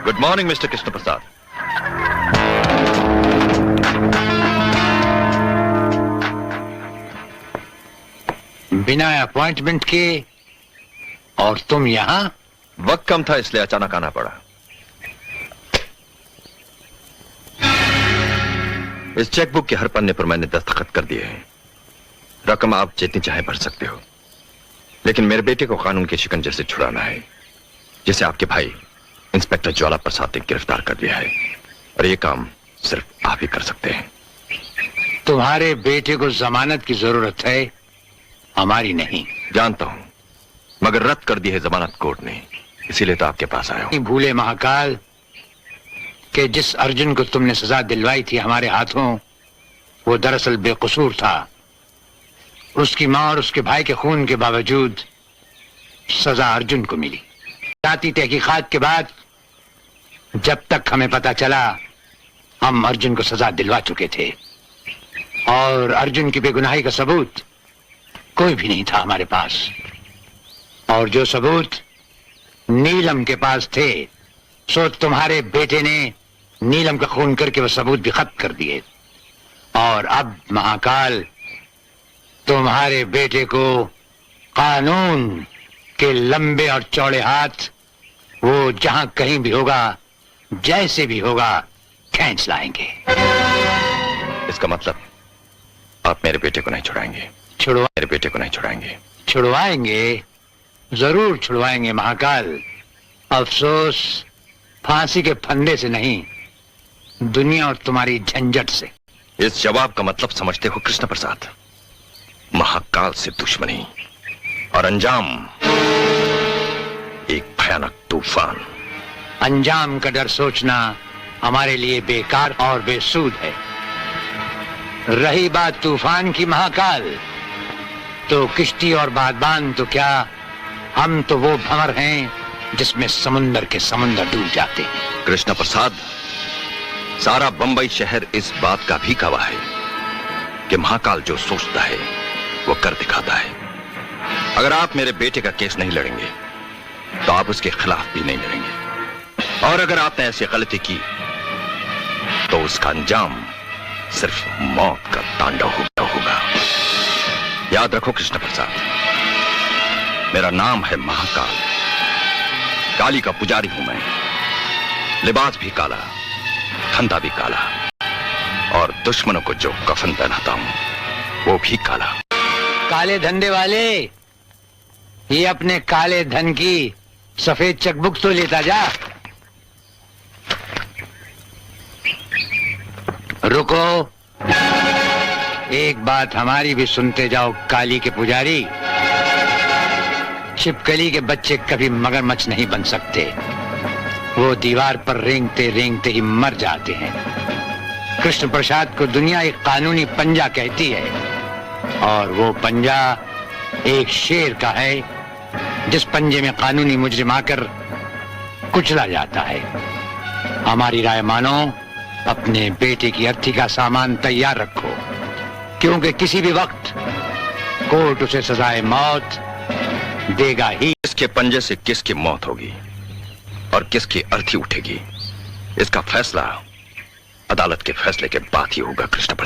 Good morning mister Krishna Prasad. बिना appointment के और तुम यहाँ? वक्त कम था इसलिए अचानक आना पड़ा। इस चेकबुक के हर पन्ने पर मैंने दस्तखत कर दिए हैं। रकम आप जितनी चाहे भर सकते हो, लेकिन मेरे बेटे को कानून के शिकंजे से छुड़ाना है, जिसे आपके भाई इंस्पेक्टर ज्वाला प्रसाद ने गिरफ्तार कर लिया है, और यह काम सिर्फ आप ही कर सकते हैं। तुम्हारे बेटे को जमानत की जरूरत है, हमारी नहीं। जानता हूं, मगर रद्द कर दी है जमानत कोर्ट ने, इसीलिए तो आपके पास आया हूं। भूले महाकाल कि जिस अर्जुन को तुमने सजा दिलवाई थी हमारे हाथों, वो दरअसल बेकसूर था। उसकी मां और उसके भाई के खून के बावजूद सजा अर्जुन को मिली। जाती तहकीकात के बाद जब तक हमें पता चला, हम अर्जुन को सजा दिलवा चुके थे, और अर्जुन की बेगुनाही का सबूत कोई भी नहीं था हमारे पास। और जो सबूत नीलम के पास थे, सो तुम्हारे बेटे ने नीलम का खून करके वो सबूत भी खत्म कर दिए। और अब महाकाल, तुम्हारे बेटे को कानून के लंबे और चौड़े हाथ, वो जहां कहीं भी होगा, जैसे भी होगा, खींच लाएंगे। इसका मतलब आप मेरे बेटे को नहीं छुड़ाएंगे? मेरे बेटे को नहीं छुड़ाएंगे? छुड़वाएंगे, जरूर छुड़वाएंगे महाकाल। अफसोस फांसी के फंदे से नहीं, दुनिया और तुम्हारी झंझट से। इस जवाब का मतलब समझते हो कृष्ण प्रसाद? महाकाल से दुश्मनी और अंजाम एक भयानक तूफान। अंजाम का डर सोचना हमारे लिए बेकार और बेसूद है। रही बात तूफान की महाकाल, तो किश्ती और बादबान तो क्या, हम तो वो भंवर हैं जिसमें समुंदर के समुंदर डूब जाते हैं। कृष्ण प्रसाद, सारा बंबई शहर इस बात का भी गवाह है कि महाकाल जो सोचता है वो कर दिखाता है। अगर आप मेरे बेटे का केस नहीं लड़ेंगे तो आप उसके खिलाफ भी नहीं लड़ेंगे, और अगर आपने ऐसी गलती की तो उसका अंजाम सिर्फ मौत का तांडव होगा। याद रखो कृष्ण प्रसाद, मेरा नाम है महाकाल। काली का पुजारी हूं मैं। लिबास भी काला, धंधा भी काला, और दुश्मनों को जो कफन पहनाता हूं वो भी काला। काले धंधे वाले, ये अपने काले धन की सफेद चेकबुक तो लेता जा। रुको, एक बात हमारी भी सुनते जाओ काली के पुजारी। छिपकली के बच्चे कभी मगरमच्छ नहीं बन सकते, वो दीवार पर रेंगते रेंगते ही मर जाते हैं। कृष्ण प्रसाद को दुनिया एक कानूनी पंजा कहती है, और वो पंजा एक शेर का है जिस पंजे में कानूनी मुजरिम आकर कुचला जाता है। हमारी राय मानो, अपने बेटे की अर्थी का सामान तैयार रखो, क्योंकि किसी भी वक्त कोर्ट उसे सजाए मौत देगा ही। किसके पंजे से किसकी मौत होगी और किसकी अर्थी उठेगी, इसका फैसला अदालत के फैसले के बाद ही होगा कृष्ण प्रसाद।